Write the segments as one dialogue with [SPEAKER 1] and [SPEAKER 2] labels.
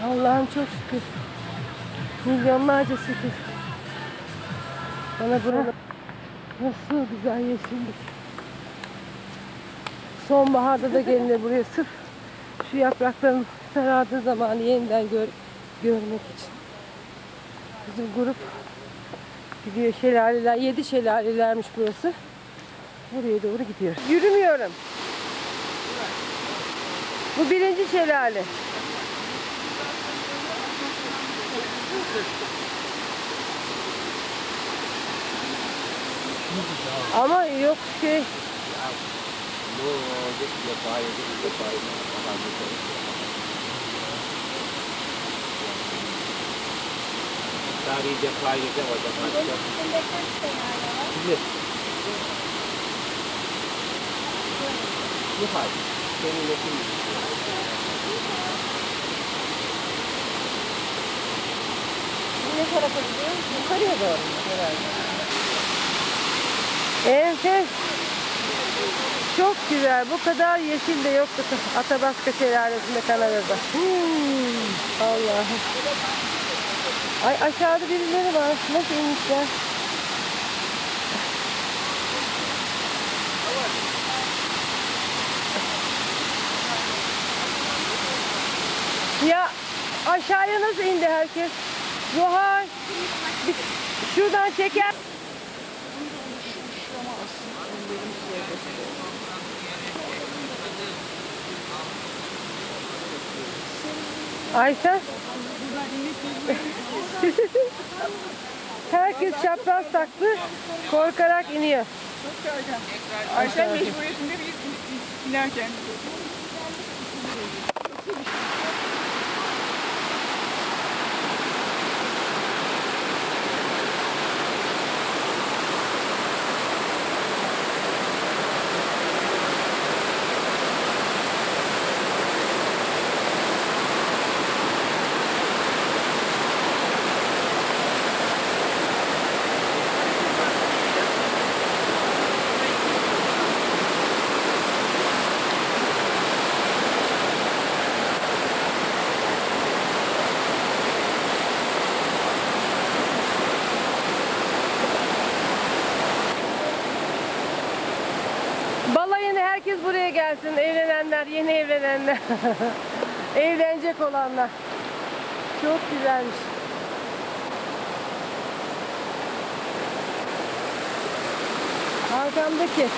[SPEAKER 1] Allah'ım çok şükür. Milyonlarca şükür. Bana buranın nasıl güzel yeşillik. Sonbaharda da gelinir buraya sırf şu yaprakların sarardığı zamanı yeniden görmek için. Bizim grup gidiyor, şelaleler, 7 şelalelermiş burası. Buraya doğru gidiyor. Yürümüyorum. Bu birinci şelale. Ama yok şey.
[SPEAKER 2] Tarihi faaliyete olacak. Bu hal.
[SPEAKER 1] Ne tarafa gidiyoruz? Yukarıya doğru herhalde. Enfes. Çok güzel. Bu kadar yeşil de yoktu Atabaska Şelalesi'nde, Kanada'da. Allah'ım. Ay aşağıda birileri var. Nasıl inmişler? Ya aşağıya nasıl indi herkes? Zuhal. Şuradan çeker. Ayşe. Herkes çapraz taktı, korkarak iniyor.
[SPEAKER 3] Ayşe mecburiyetinde biz inerken.
[SPEAKER 1] Balayına herkes buraya gelsin. Evlenenler, yeni evlenenler. Evlenecek olanlar. Çok güzelmiş. Arkamdaki.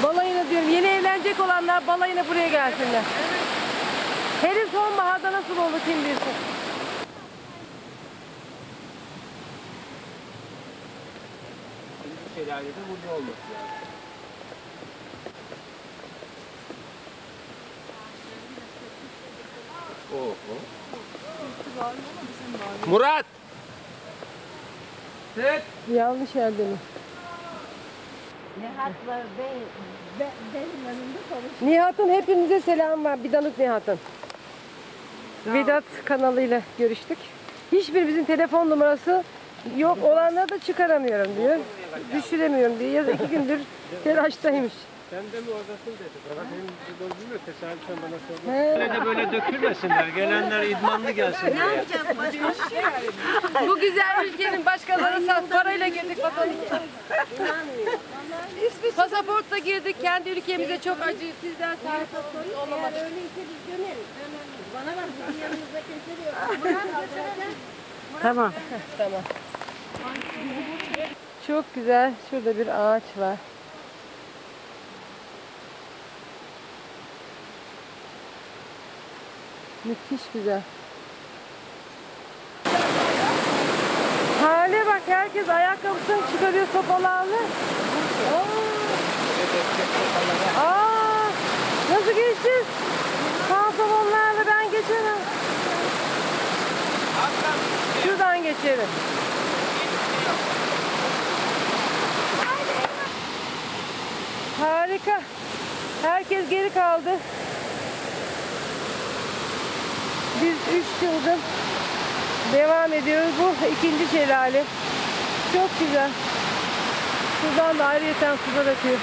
[SPEAKER 1] Balayına diyorum. Yeni evlenecek olanlar balayına buraya gelsinler. Hele sonbaharda nasıl olur kim bilsin.
[SPEAKER 2] Şimdi şelalede burada olması lazım. Murat! Evet.
[SPEAKER 1] Yanlış yerde mi?
[SPEAKER 4] Nihat var, benim önümde konuşuyor.
[SPEAKER 1] Nihat'ın hepinize selam var. Bidanık Nihat'ın. Vedat kanalıyla görüştük. Hiçbirimizin telefon numarası yok, olanları da çıkaramıyorum diyor. Düşüremiyorum diyor. 2 gündür telaştaymış.
[SPEAKER 5] Sen de mi oradasın dedi. Bana benim bilmiyor, tesadüfen bana sordu.
[SPEAKER 1] He.
[SPEAKER 5] Böyle de böyle dökülmesinler. Gelenler idmanlı gelsin
[SPEAKER 4] Ne
[SPEAKER 5] diye.
[SPEAKER 4] yapacağız başka?
[SPEAKER 1] Bu güzel ülkenin başkaları sat parayla girdik vatandaşa.
[SPEAKER 4] İnanmıyor.
[SPEAKER 1] Pasaportla girdik, kendi ülkemize çok acı. Sizden sahip olamadık.
[SPEAKER 4] Eğer öyleyse biz döneriz. Bana bak, bizim yanımızda kimse yok. Murat götürelim.
[SPEAKER 1] Tamam. Tamam. Çok güzel. Şurada bir ağaç var. Müthiş güzel. Hale bak, herkes ayakkabısını çıkarıyor sopalarla. Aa, nasıl geçeceğiz? Pantolonlarla ben geçemem. Şuradan geçelim. Harika. Herkes geri kaldı. Biz 3 çılgın devam ediyoruz. Bu ikinci şelale. Çok güzel. Şuradan da ayrıyeten sular akıyor.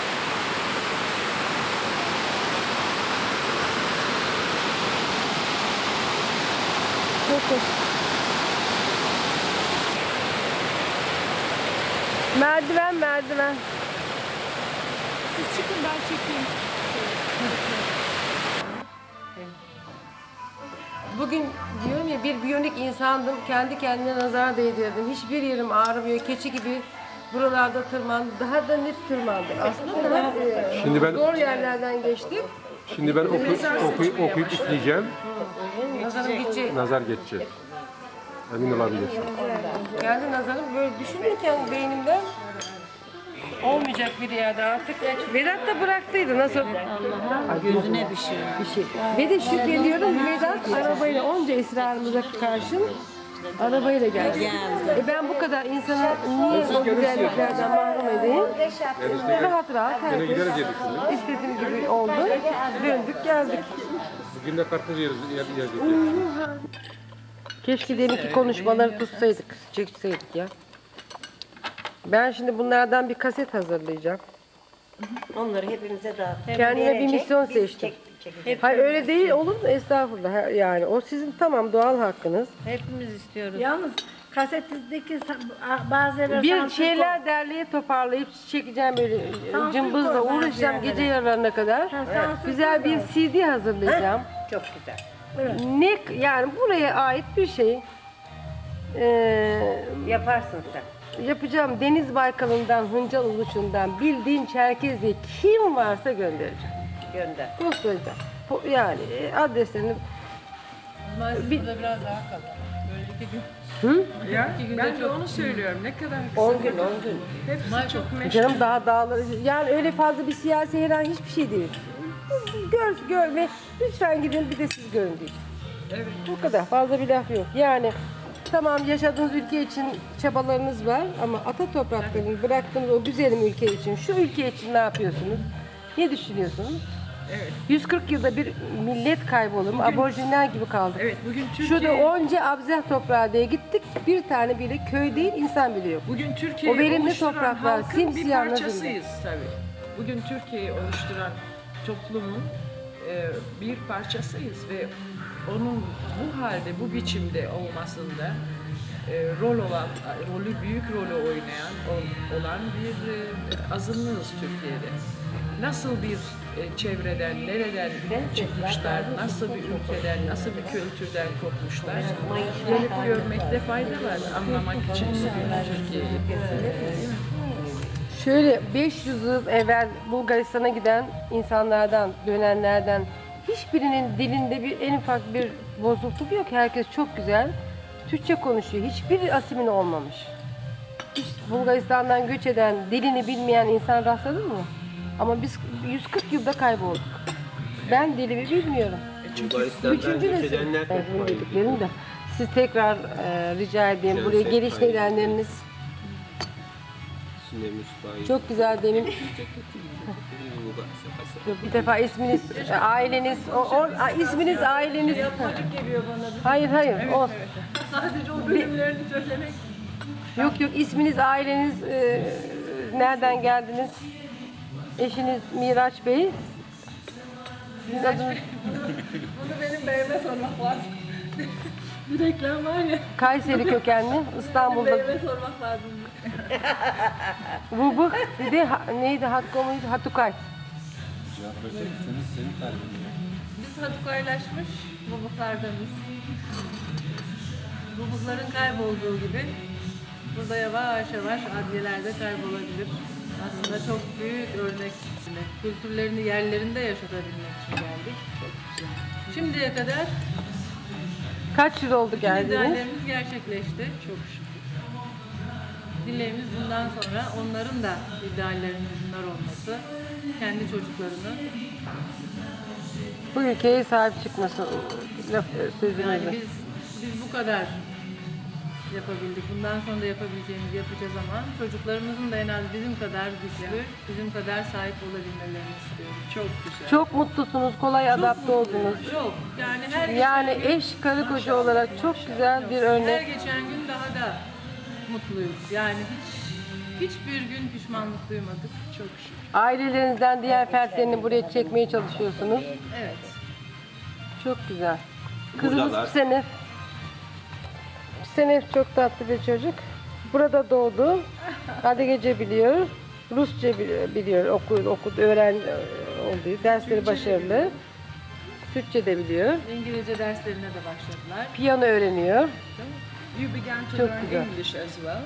[SPEAKER 1] koş. Merdiven merdiven.
[SPEAKER 3] Siz çıkın ben çekeyim.
[SPEAKER 1] Bugün diyorum ya bir biyonik insandım. Kendi kendine nazar değdirdim. Hiçbir yerim ağrımıyor. Keçi gibi buralarda tırmandım. Daha da net tırmandım. Aslında daha
[SPEAKER 5] Şimdi ben-
[SPEAKER 1] zor yerlerden geçtim.
[SPEAKER 5] Şimdi ben okuyup üfleyeceğim.
[SPEAKER 1] Nazarım gidecek.
[SPEAKER 5] Nazar geçecek. Emin olabilir.
[SPEAKER 1] Kendi nazarım böyle düşünürken beynimden olmayacak bir yerde artık. Vedat da bıraktıydı. Nasıl?
[SPEAKER 4] Gözüne bir şey.
[SPEAKER 1] Bir şey. Ve de şükrediyorum Vedat arabayla onca ısrarımıza karşın arabayla geldi. Ben bu kadar insanı niye o güzelliklerden mahrum edeyim? Rahat rahat
[SPEAKER 5] Yine
[SPEAKER 1] herkes
[SPEAKER 5] gideriz yedik şimdi.
[SPEAKER 1] istediğim gibi oldu. Döndük geldik.
[SPEAKER 5] Bugün de karpuz yeriz.
[SPEAKER 1] Keşke deminki konuşmaları tutsaydık, çekseydik ya. Ben şimdi bunlardan bir kaset hazırlayacağım.
[SPEAKER 4] Onları hepimize dağıt.
[SPEAKER 1] Kendime bir misyon seçtim. Hayır öyle değil olur mu? Estağfurullah. Yani o sizin tamam doğal hakkınız.
[SPEAKER 4] Hepimiz istiyoruz. Yalnız kasetindeki bazıları
[SPEAKER 1] Bir şeyler derleyip toparlayıp çekeceğim böyle cımbızla uğraşacağım gece yarılarına kadar. Güzel bir CD hazırlayacağım.
[SPEAKER 4] çok güzel.
[SPEAKER 1] Ne yani buraya ait bir şey
[SPEAKER 4] Yaparsın sen.
[SPEAKER 1] yapacağım. Deniz Baykalı'ndan, Hıncal Uluç'undan bildiğin Çerkez'e kim varsa göndereceğim.
[SPEAKER 4] Gönder.
[SPEAKER 1] Koskoca. Yani adreslerini
[SPEAKER 3] Burada biraz daha kalın. Böyle 2 gün. Ya ben de onu söylüyorum. Ne kadar kısa.
[SPEAKER 1] 10 gün, 10 gün.
[SPEAKER 3] Hepsi çok meşgul.
[SPEAKER 1] Canım daha dağları, yani öyle fazla bir siyasi herhangi hiçbir şey değil. Gör ve lütfen gidin bir de siz görün diyeceğim.
[SPEAKER 3] Evet.
[SPEAKER 1] Bu kadar fazla bir laf yok. Yani tamam yaşadığınız ülke için çabalarınız var ama ata topraklarını bıraktığınız o güzelim ülke için, şu ülke için ne yapıyorsunuz? Ne düşünüyorsunuz?
[SPEAKER 3] Evet.
[SPEAKER 1] 140 yılda bir millet kaybolur mu? Aborjinler gibi kaldık.
[SPEAKER 3] Evet bugün Türkiye
[SPEAKER 1] Şurada onca abzeh toprağı diye gittik. Bir tane bile köy değil, insan bile yok.
[SPEAKER 3] bugün Türkiye'yi
[SPEAKER 1] O verimli
[SPEAKER 3] oluşturan
[SPEAKER 1] topraklar,
[SPEAKER 3] halkın bir
[SPEAKER 1] simsiyah
[SPEAKER 3] parçasıyız tabii. Bugün Türkiye'yi oluşturan toplumun bir parçasıyız ve onun bu halde, bu biçimde olmasında büyük rolü oynayan olan bir azınlığız Türkiye'de. Nasıl bir çevreden, nereden çıkmışlar, nasıl bir ülkeden, nasıl bir kültürden kopmuşlar, gelip görmekte fayda var anlamak için Türkiye'yi.
[SPEAKER 1] Şöyle 500 yıl evvel Bulgaristan'a giden insanlardan, dönenlerden hiçbirinin dilinde bir en ufak bir bozukluk yok. Herkes çok güzel Türkçe konuşuyor. Hiçbir asimile olmamış. Hiç Bulgaristan'dan göç eden, dilini bilmeyen insan rastladın mı? Ama biz 140 yılda kaybolduk. Ben dilimi bilmiyorum. Üçüncü nesil. Evet, bunu dediklerim de. Siz tekrar rica edeyim buraya geliş nedenleriniz. Çok güzel demin. Bir defa isminiz, aileniz, isminiz, aileniz.
[SPEAKER 3] Geliyor bana.
[SPEAKER 1] Hayır, o.
[SPEAKER 3] Sadece o bölümlerini söylemek.
[SPEAKER 1] Yok, isminiz, aileniz, nereden geldiniz? Eşiniz Miraç Bey. Sizin adınız
[SPEAKER 3] Bunu benim beyime sormak lazım. Bir reklam var ya.
[SPEAKER 1] Kayseri kökenli, İstanbul'da.
[SPEAKER 3] Beyime sormak lazım.
[SPEAKER 1] Rubuk, bir de neydi, Hakkı mıydı? Hatukay.
[SPEAKER 6] Biz hatukaylaşmış bubuklardanız. Bubukların kaybolduğu gibi burada yavaş yavaş adliyelerde kaybolabilir. Aslında çok büyük örnek. Kültürlerini yerlerinde yaşatabilmek için geldik. Şimdiye kadar
[SPEAKER 1] Kaç yıl oldu geldiniz?
[SPEAKER 6] ideallerimiz gerçekleşti. Çok şükür. Dileğimiz bundan sonra onların da ideallerinin bunlar olması, kendi çocuklarını
[SPEAKER 1] Bu ülkeye sahip çıkması sözünüzü.
[SPEAKER 6] yani biz bu kadar yapabildik. Bundan sonra da yapabileceğimizi yapacağız ama çocuklarımızın da en az bizim kadar güçlü, bizim kadar sahip olabilmelerini istiyorum.
[SPEAKER 3] Çok güzel.
[SPEAKER 1] Çok mutlusunuz, kolay adapte oldunuz.
[SPEAKER 6] Çok. Yani her
[SPEAKER 1] Yani
[SPEAKER 6] geçen gün,
[SPEAKER 1] eş, karı koca olarak çok güzel bir
[SPEAKER 6] her
[SPEAKER 1] örnek.
[SPEAKER 6] geçen gün daha da mutluyuz. Yani hiçbir gün pişmanlık duymadık. Çok şükür.
[SPEAKER 1] Ailelerinizden diğer fertlerini buraya çekmeye çalışıyorsunuz.
[SPEAKER 6] Evet.
[SPEAKER 1] Çok güzel. Kızınız bu sene Senef çok tatlı bir çocuk. Burada doğdu. Adigece biliyor. Rusça biliyor. Okudu, oldu. Dersleri başarılı. Türkçe de biliyor.
[SPEAKER 6] İngilizce derslerine de başladılar.
[SPEAKER 1] Piyano öğreniyor.
[SPEAKER 3] You began to
[SPEAKER 1] Çok
[SPEAKER 3] learn
[SPEAKER 1] güzel.
[SPEAKER 3] English as well.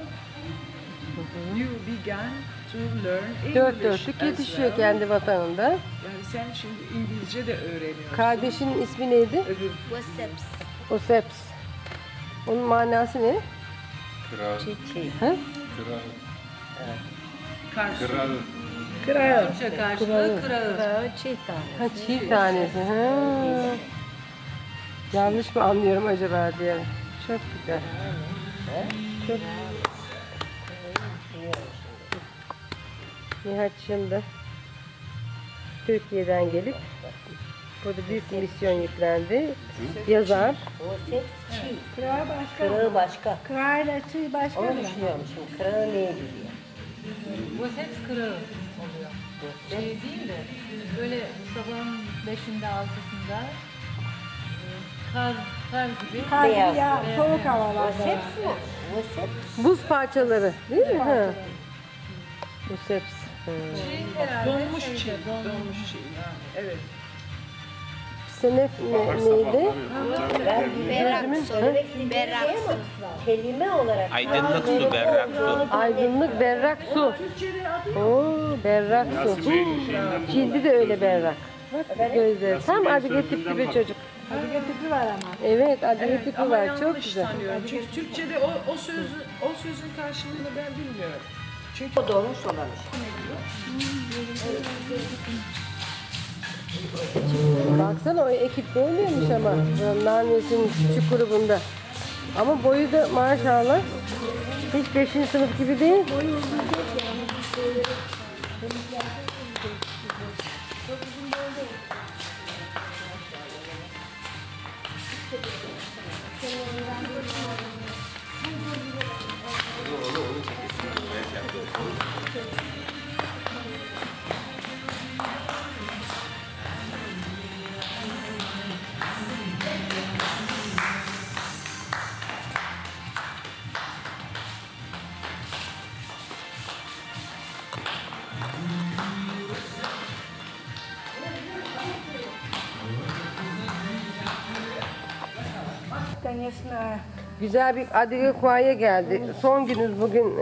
[SPEAKER 3] You began to learn
[SPEAKER 1] Dört
[SPEAKER 3] English
[SPEAKER 1] dörtlük
[SPEAKER 3] as
[SPEAKER 1] yetişiyor
[SPEAKER 3] well.
[SPEAKER 1] kendi vatanında.
[SPEAKER 3] Yani sen şimdi İngilizce de öğreniyorsun.
[SPEAKER 1] Kardeşinin ismi neydi?
[SPEAKER 3] Öbür
[SPEAKER 4] Wasaps.
[SPEAKER 1] Oseps. Onun manası ne?
[SPEAKER 5] Kral.
[SPEAKER 1] Ha?
[SPEAKER 5] Kral.
[SPEAKER 3] karşı.
[SPEAKER 5] Kral.
[SPEAKER 1] Kral.
[SPEAKER 6] Türkçe karşılığı kırağı.
[SPEAKER 1] Ha, çiğ tanesi. Ha. Yanlış mı anlıyorum acaba diye. Çok güzel. Çok. Nihat'cığım da Türkiye'den gelip burada büyük bir misyon yüklendi. Yazar.
[SPEAKER 7] Kırağı başka.
[SPEAKER 4] Kırayla tüy başka
[SPEAKER 7] Onu
[SPEAKER 4] mı?
[SPEAKER 7] düşünüyormuşum. Kırağı neye gidiyor?
[SPEAKER 6] Bu hep kırağı oluyor. Şey değil de böyle sabahın 5'inde 6'sında kar gibi.
[SPEAKER 4] Kar gibi
[SPEAKER 7] Beyaz.
[SPEAKER 4] ya, soğuk havalarda.
[SPEAKER 7] Vaseps mi? Vaseps.
[SPEAKER 1] Buz parçaları değil mi? Ha. Oseps.
[SPEAKER 3] Donmuş çiğ. Donmuş çiğ yani. Evet.
[SPEAKER 1] Senef neydi?
[SPEAKER 4] Berrak
[SPEAKER 1] Gözümün-
[SPEAKER 4] su.
[SPEAKER 1] Ha?
[SPEAKER 4] Berrak su.
[SPEAKER 7] Kelime olarak.
[SPEAKER 2] Aydınlık su, berrak su.
[SPEAKER 1] Aydınlık berrak su. Oo, berrak su. Cildi de öyle berrak. Bak gözleri. Tam Adige tipli bir çocuk.
[SPEAKER 4] Adige tipi var ama.
[SPEAKER 1] Evet, Adige tipi
[SPEAKER 3] Ama
[SPEAKER 1] var.
[SPEAKER 3] yanlış
[SPEAKER 1] Çok güzel.
[SPEAKER 3] sanıyorum. Çünkü Türkçe'de o sözün karşılığını ben bilmiyorum. Çünkü
[SPEAKER 7] O dolmuş olabilir.
[SPEAKER 1] Baksana o ekipte oynuyormuş ama. Narmiyes'in küçük grubunda. Ama boyu da maşallah. Hiç 5. sınıf gibi değil.
[SPEAKER 4] Конечно.
[SPEAKER 1] Güzel bir Adige Kua'ya geldi. Son günümüz bugün.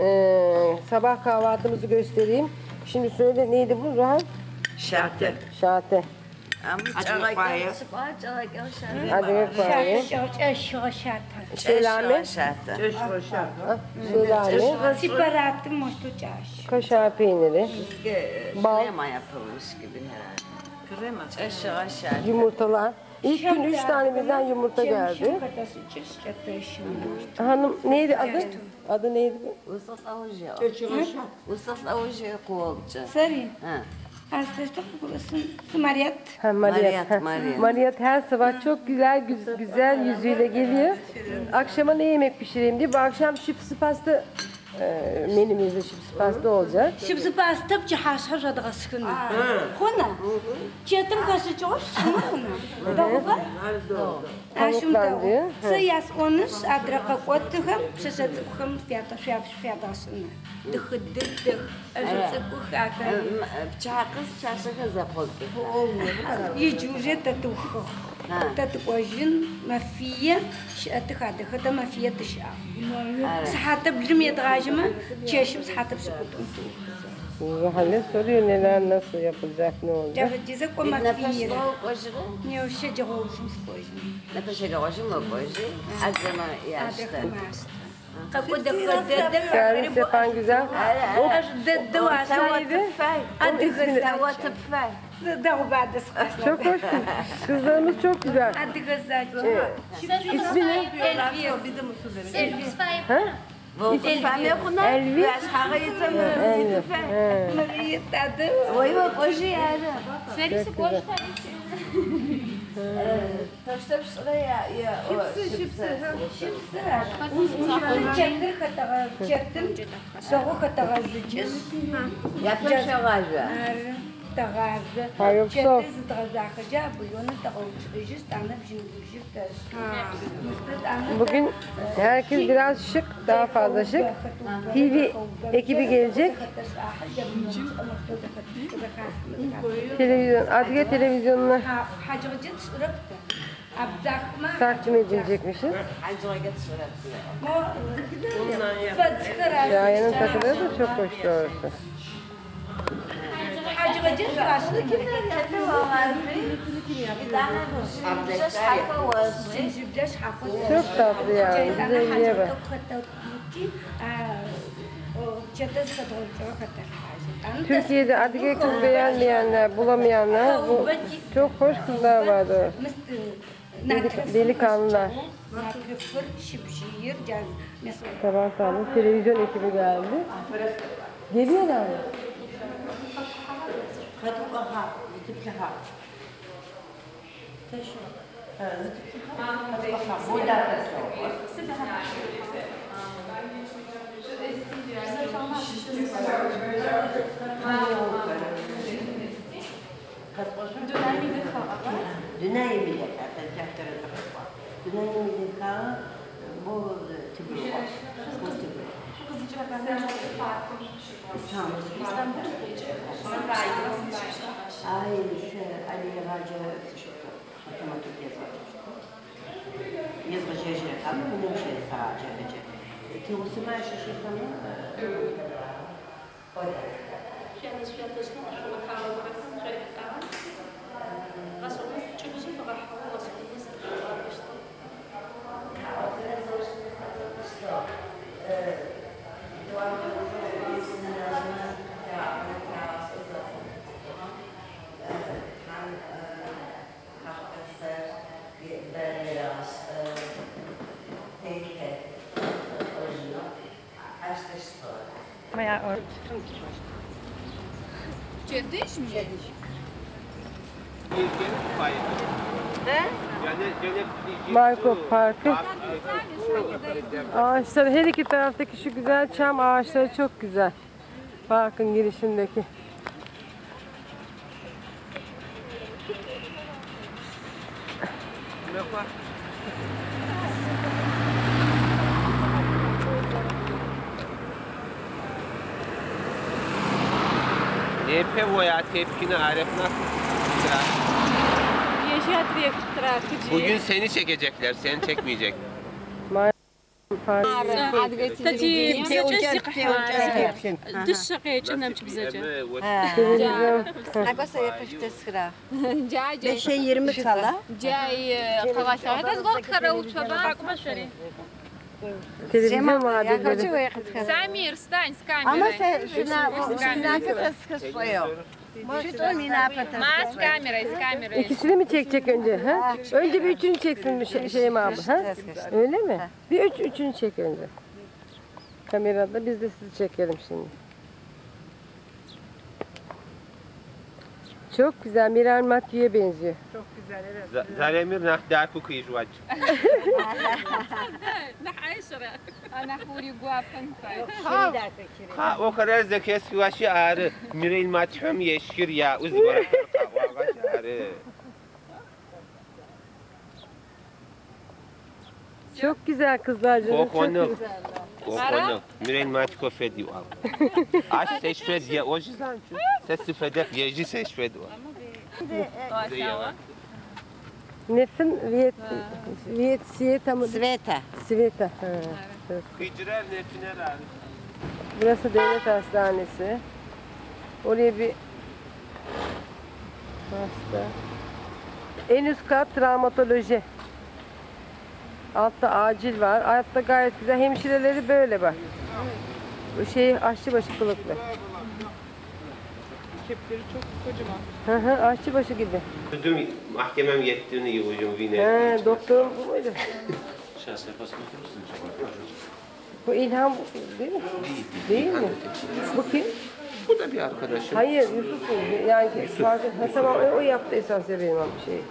[SPEAKER 1] Sabah kahvaltımızı göstereyim. Şimdi söyle neydi bu Ruhan?
[SPEAKER 7] Şartı.
[SPEAKER 1] Şate.
[SPEAKER 7] Adige Kua'yı.
[SPEAKER 1] Adige Kua'yı. Şelame.
[SPEAKER 7] Şartı.
[SPEAKER 1] Şelame.
[SPEAKER 4] Separatı mostu çaş.
[SPEAKER 1] Kaşar peyniri. Bal.
[SPEAKER 7] Krema yapılmış gibi herhalde. Krema. Aşağı şartı.
[SPEAKER 1] Yumurtalar. İlk gün 3 tane birden yumurta geldi. Hanım neydi adı? Adı neydi?
[SPEAKER 7] Usat avucu. Usat avucu kovulca.
[SPEAKER 4] Sari.
[SPEAKER 7] Ha.
[SPEAKER 4] Aslında burası Mariyat.
[SPEAKER 1] Ha, Mariyat.
[SPEAKER 7] Mariyat, Mariyat.
[SPEAKER 1] Mariyat her sabah çok güzel yüzüyle geliyor. Akşama ne yemek pişireyim diye. Bu akşam şipsi pasta menümüzde şipsi pasta olacak.
[SPEAKER 4] Şimdi pasta cihaz hazırda sıkın. Hona. Çetin kası çok şuna. Doğru.
[SPEAKER 1] Tavuklar diyor.
[SPEAKER 4] Sayas onus adraka kotuham sesatuham fiyadasını. Dıhıddık. Azıcık akar.
[SPEAKER 7] Çakız çarşıga zapodu.
[SPEAKER 4] يجوز تتوخ تتوجن ما فيه تخدخ ده ما فيه تشاء صحات بلم يتغاجمة تشيشم صحات بسكوتهم
[SPEAKER 1] Ruhan'e soruyor neler nasıl yapılacak ne olacak.
[SPEAKER 4] جاب الجزء وما
[SPEAKER 7] Nefes
[SPEAKER 4] فيه
[SPEAKER 7] soğuk ojuğu.
[SPEAKER 4] نيوشة جهوزم سكوجن
[SPEAKER 7] Nefes ojuğu mu koyucu? Azama yaşta.
[SPEAKER 4] هذا ماست
[SPEAKER 1] Servis yapan güzel. Çok hoş. Kızlarımız çok güzel. İsmi ne? Ha? Elvi. Ha, yoksa bugün herkes biraz şık, daha fazla şık. TV ekibi gelecek. Televizyon, Adliye televizyonuna takdim edilecekmişiz. Şayanın takıları da çok hoş doğrusu. Çok tatlı yani, güzelliğe bak. Türkiye'de Adige kız beğenmeyenler, bulamayanlar, bu çok hoş kızlar vardı. Delikanlılar. Sabah sabah televizyon ekibi geldi. Geliyorlar mı? Marco Parkı. Ağaçlar, her iki taraftaki şu güzel çam ağaçları çok güzel. Parkın girişindeki.
[SPEAKER 2] Nepe veya tepkini arefna. Bugün seni çekecekler, seni çekmeyecek.
[SPEAKER 8] Beşe 20 kala.
[SPEAKER 1] Televizyon muhabirleri.
[SPEAKER 9] Samir, stань с камерой.
[SPEAKER 8] Ama sen şuna kısıyor.
[SPEAKER 9] С камерой, с камерой.
[SPEAKER 1] İkisini mi çekecek önce? Ha? Önce bir üçünü çeksin Şeyma abi. Ha? Öyle mi? Bir üçünü çek önce. Kamerada biz de sizi çekelim şimdi. Çok güzel. Miral Mathieu'ya benziyor.
[SPEAKER 5] Çok güzel, evet.
[SPEAKER 2] Zalemir nahdaku kıyıcvac. Ha o kadar zekes kıvaşı ağrı. Mirel Mathieu'm yeşkir ya. Uzbara kavaga ağrı.
[SPEAKER 1] Çok güzel kızlar canım.
[SPEAKER 2] Kokonuk. Kokonuk. Mirel Mathieu fedi al. Aş seçfed ya. O yüzden sesi fedek yeji seçfed o.
[SPEAKER 1] Nefin Sveta mı?
[SPEAKER 8] Sveta.
[SPEAKER 1] Sveta. Ha.
[SPEAKER 2] Hicrer nefiner ağrı.
[SPEAKER 1] Burası devlet hastanesi. Oraya bir hasta. En üst kat travmatoloji. Altta acil var. Altta gayet güzel. Hemşireleri böyle bak. Bu şey aşçıbaşı kılıklı.
[SPEAKER 3] Kepleri çok kocaman.
[SPEAKER 1] Hı hı, aşçıbaşı gibi.
[SPEAKER 2] Dün mahkemem yettiğini yiyeceğim vine.
[SPEAKER 1] He, doktorum bu muydu? Bu İlhan değil mi? Değil mi? Bu kim?
[SPEAKER 2] Bu da bir arkadaşım.
[SPEAKER 1] Hayır, Yusuf bu. Yani farkı, tamam o yaptı esas ya benim şey.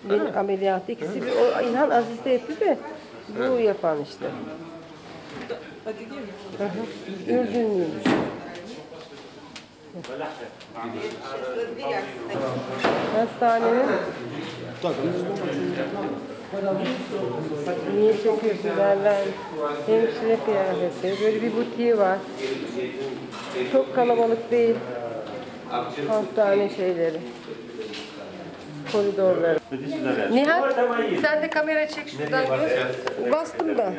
[SPEAKER 1] Benim ameliyatı ikisi bir. O İlhan asiste etti de bu yapan işte. Ürdünlüymüş. Hastanenin niye çekiyorsun derler. Hemşire kıyafetleri. Böyle bir butiği var. Çok kalabalık değil. Hastane şeyleri. Koridorları. Nihat sen de kamera çek şuradan gör. Bastım da.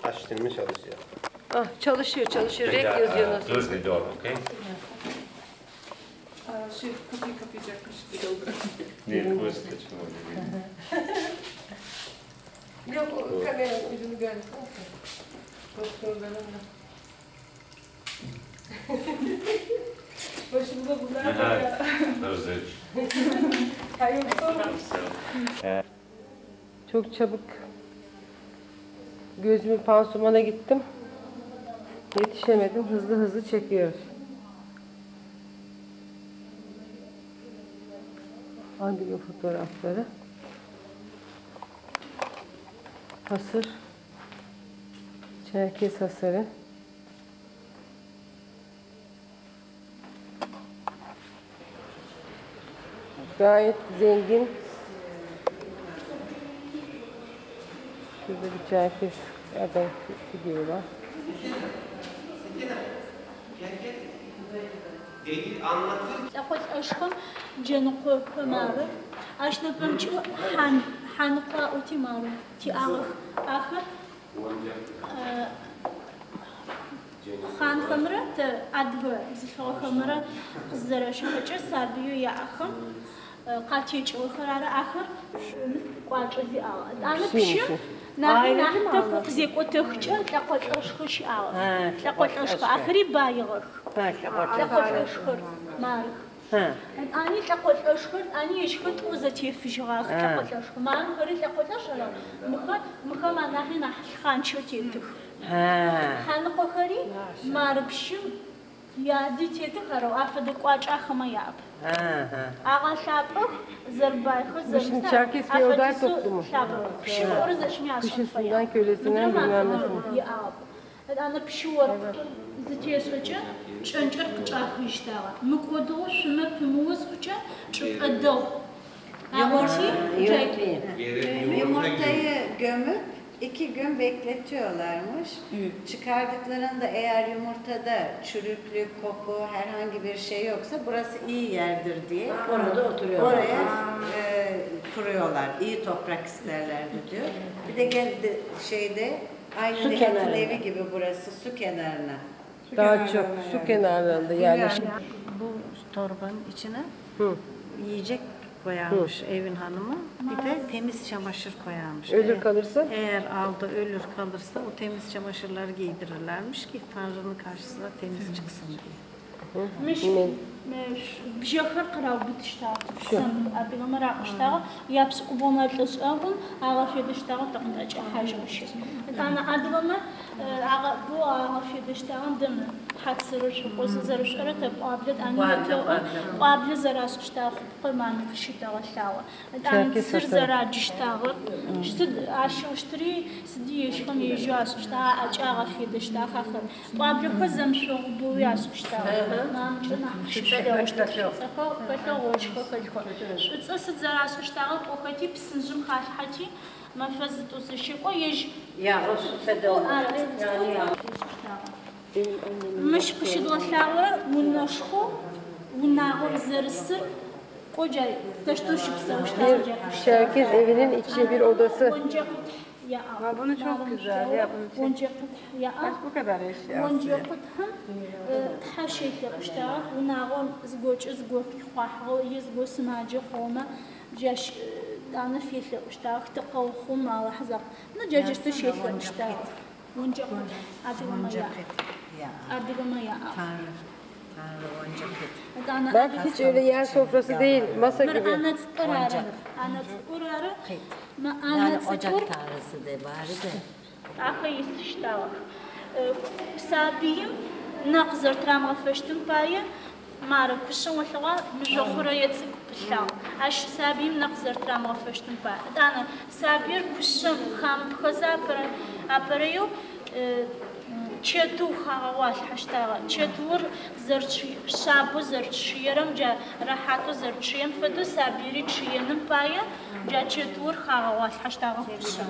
[SPEAKER 2] Açtırmış çalışıyor.
[SPEAKER 1] Ah çalışıyor. Rek yazıyor nasıl?
[SPEAKER 2] Close the door, okay?
[SPEAKER 3] Şey, kapıyı kapayacakmış. Yolda.
[SPEAKER 1] Yok o kamera ucunu gördüm. Doktorların da. Başımda bunlar var ya. Hayır çok çabuk gözümü pansumana gittim. Yetişemedim. Hızlı çekiyoruz. Andigo fotoğrafları. Hasır. Çerkez hasırı. Gayet zengin. Şurada bir Çerkez adam gidiyor var.
[SPEAKER 10] Лахот ашхам джануко памары ашнапам чи ханqa утимару ти арх аха хан хамра та адва зихо хамра зераш хача сабию я ахам قاتيچ وخراره آخر قاچزی آل. آن پیش نه تا قزیک و تخچه لقات اشخش آل. لقات اشخ آخری بایغر. لقات اشخر مارخ. آنی لقات اشخر آنی اشخت وزتی فیشاق لقات اشخ مارخ هری لقات اشخر. مخا من نه خانچو تیتو. خان قخری ماربشم یادی تیتو خراب آفد قاچ آخما یاب. Ağa şapı, zırbay,
[SPEAKER 1] Şimdi Çerkez feodal toplumu.
[SPEAKER 10] Kışısından
[SPEAKER 1] kölesinden bilmem nasıl.
[SPEAKER 10] Ana pişiyor, zıtiyesçe, çönçer kıçak işte. Mıkodu, şuna pümüz kıça, çıkıdı.
[SPEAKER 8] Yumurtayı gömüp 2 gün bekletiyorlarmış. Çıkardıklarında eğer yumurtada çürüklük, koku, herhangi bir şey yoksa burası iyi yerdir diye orada oturuyorlar. Oraya kuruyorlar. İyi toprak isterlerdi diyor. Bir de şeyde aynı Nihat'ın evi gibi burası su kenarına.
[SPEAKER 1] Daha çok su kenarlarında yerleşik.
[SPEAKER 8] Bu torbanın içine yiyecek koyarmış evin hanımı. Bir de temiz çamaşır koyarmış.
[SPEAKER 1] Ölür kalırsa?
[SPEAKER 8] Eğer aldı ölür kalırsa o temiz çamaşırları giydirirlermiş ki Tanrı'nın karşısına temiz çıksın diye.
[SPEAKER 10] مش بجاخر قراو بتشتاق سم أبي لما راح أشتاق يابس قبونات لسأهم على في دشتاق تقطع حاجة وشي أنا عاد لما بو على في دشتاق دم حد سرش وقوس زرش أردت قابلت أنا قابل زراس اشتاق قمان في الشتاق الشاوة أنا سر زراج اشتاق شتد عشان اشتري سديش خم يجاس اشتاق أجا في دشتاق آخر قابل خزم شو بوياس اشتاق نام جنا It's zaraz اشتغل وخاتي بسنجم خاتي ما فزت وسشيقو يج
[SPEAKER 8] يا فدو
[SPEAKER 10] مش قشد وشاور ونشخو وناغر زرسر قوجاي تشتوش بسوشتاق
[SPEAKER 1] Çerkez evinin içi bir odası.
[SPEAKER 6] Ya bunu çok güzel yapın. Bu kadar eşya.
[SPEAKER 10] تحشيت اشتغل وناغون زوج خواحو يزوج سماجة خوما جاش أنا في اشتغل تقو خوما لحظة نجاش تشيت اشتغل ونجق أدي ما يا
[SPEAKER 1] Bak hiç öyle yer sofrası değil, masa gibi.
[SPEAKER 10] أنا تقرر
[SPEAKER 8] yani ocak tanrısı de bari de.
[SPEAKER 10] أخي اشتغل سابيم نقزر ترام غفشتم باية مارك كشن وثوا مجخرة يتسك بشاو عش سابيم نقزر ترام غفشتم باية أنا سابير كشن خام بخزا أبريو чэту хагъуалъ хьаштагъа. Чэтур шабу зерчъыерэм джа рахьату зерчъыем фэдэу сабыри чъыеным пае джа чэтур хагъуалъ хьаштагъа хъуща.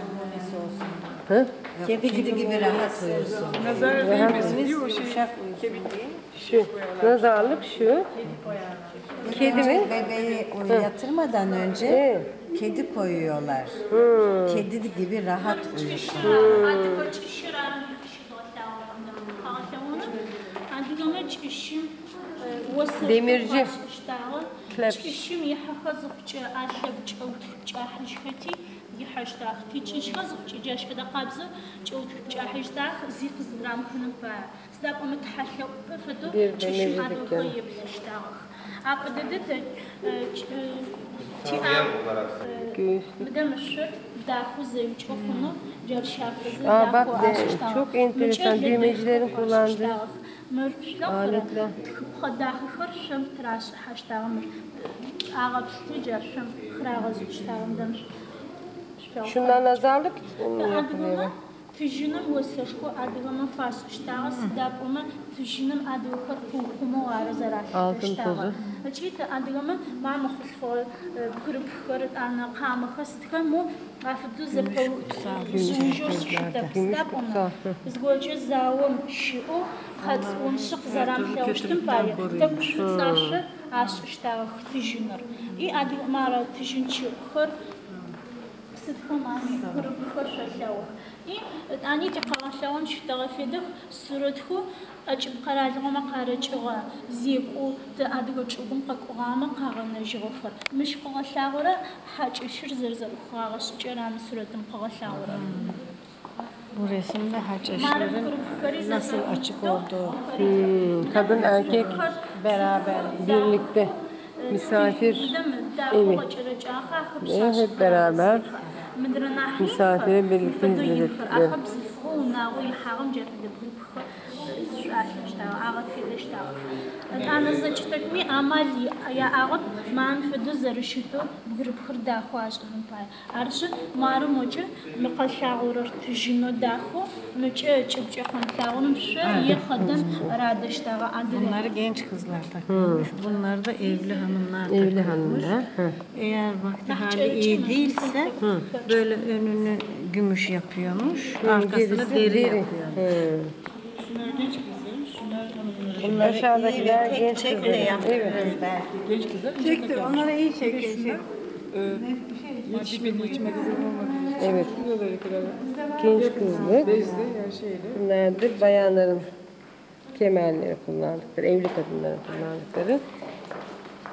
[SPEAKER 8] Kedi gibi rahat uyusun.
[SPEAKER 3] Nazar değmesin diye o şey
[SPEAKER 1] Şu nazarlık şu. Kedi mi?
[SPEAKER 8] Bebeği yatırmadan önce kedi koyuyorlar. Kedi gibi rahat uyusun.
[SPEAKER 1] Demirci. Klep.
[SPEAKER 10] يحشتاخ تيجي شخص جاش كذا قابزه جود جاحشتاخ زي قزرام كنن با سداب أمت حشوا بفتو تشم عدو خيب حشتاخ عقدت تي مدام الشر داخو زوج وخنو جار شافز
[SPEAKER 1] Bak çok enteresan düğmecilerin kullandığı
[SPEAKER 10] aletler. Xadaxı xırşım tıraş haştağım. Ağabey tüccarşım xırağız iştağım demiş.
[SPEAKER 1] Şundan nazarlık yapılıyor.
[SPEAKER 10] Tüjünüm vəsəşku adığımın farsıştağı sidabımı tüjünüm adığıqı tuğumu var zarar.
[SPEAKER 1] Altın tozu.
[SPEAKER 10] Açıkta adığımın mamı xuşfol qırıb xırıb ana qamı xıstıqı mu afıdı zəpəu zunjur şıqda sidabımı. Zgolcu zavım şiu xatsum şıq zaram xəvştım payı. Təquşu saşı aşıştağı tüjünür. İ adığımara tüjünçü xır أني تقرأ شتغل في دخ سرته أجيب قرار ما قارج أغا زيكو تأدقو تشوفون قاقوغاما قارنا جغفر مش قاقا شاورا حاج إشر زرزر قاقا سجرام سرتم قاقا شاورا
[SPEAKER 8] Bu resimde haç eşlerin nasıl açık olduğu.
[SPEAKER 1] Kadın erkek
[SPEAKER 8] beraber
[SPEAKER 1] birlikte misafir evi. Hep beraber misafire birlikte hizmet ettikleri.
[SPEAKER 10] أنا زوجتك مي عمل يا أغد ما نفدو زرشتو بقرب خر داخو عشان باي عرش مارو موجة مقال شاور تجينو داخو مچه çıpçı kontağının şu yakından radıştağı adını.
[SPEAKER 8] Bunları genç kızlar takıyormuş. Bunlar da evli hanımlar takıyormuş.
[SPEAKER 1] Evli hanımlar.
[SPEAKER 8] Eğer vakti hali iyi değilse böyle önünü gümüş yapıyormuş. Arkasını deri yapıyor.
[SPEAKER 1] Bunlar aşağıdakiler genç kızlar. Evet.
[SPEAKER 3] genç kızlar.
[SPEAKER 6] Çekti. Onlara iyi çekiyor.
[SPEAKER 1] Evet. Genç kızlık. Bunlar da bayanların kemerleri kullandıkları, evli kadınların kullandıkları.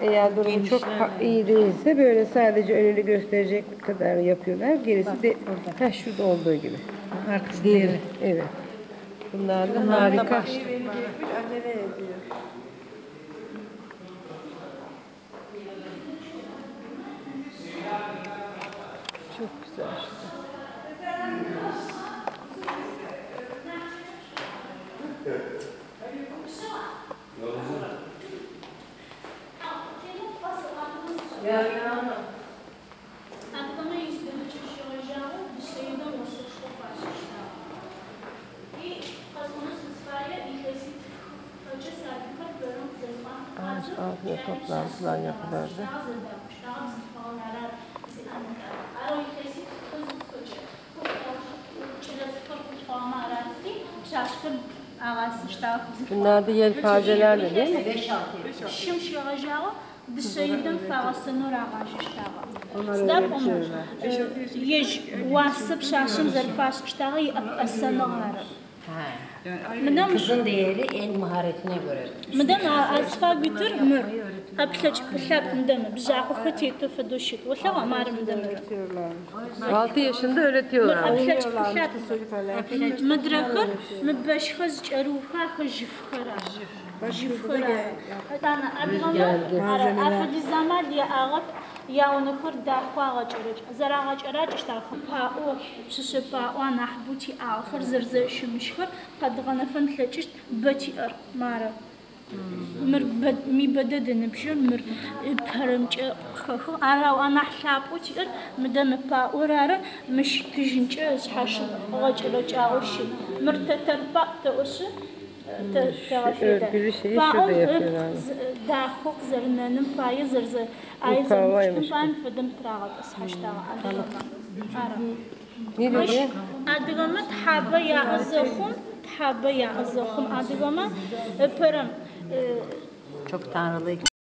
[SPEAKER 1] Eğer durum çok iyi değilse böyle sadece önünü gösterecek kadar yapıyorlar. Gerisi de şurada olduğu gibi.
[SPEAKER 8] Arkası deri.
[SPEAKER 1] Evet. Bunlar da harika. Çok güzel işte. Altına toplantılar yapılırdı. Bunlar da yelpazeler de değil mi?
[SPEAKER 10] Dışarıdan fazlasını rağıştağı. Zdapımı yeş vasıp şaşım zarfaştağı asanağları.
[SPEAKER 7] Kızın değeri en maharetine göre.
[SPEAKER 10] Mıdan asfa götür mü? Apşaç pışap mıdan bizağı xıtı faduşit. Valla amarım mıdan.
[SPEAKER 1] 6 yaşında öğretiyorlar.
[SPEAKER 10] Apşaç pışap mıdrahır mübeşxız çaruha xıjfıra. Jifıra. Tana adamı afadi zaman diye ağıp ya onu kur dağ ağaçırıç. Zara ağaçırıç işte pao şişe pao nahbuti ağır zırzı şumışır. Kadığına fen tlaçış batiir mara. Mır mi bede denipşir mır parımçı khı ara ana şapu çır mıdem pa urara mış tijinçe haşı ağaçla çağırşı mır teterpa teosu
[SPEAKER 1] Örgülü şeyi şurada yapıyorlar.
[SPEAKER 10] Da hok zernenin payı zırzı ay zırmıştım ben fıdım trağıs haşta ara
[SPEAKER 1] Ne dedi?
[SPEAKER 10] adıgama tahaba ya azıkhum adıgama pırım
[SPEAKER 7] Çok tanrılıyım.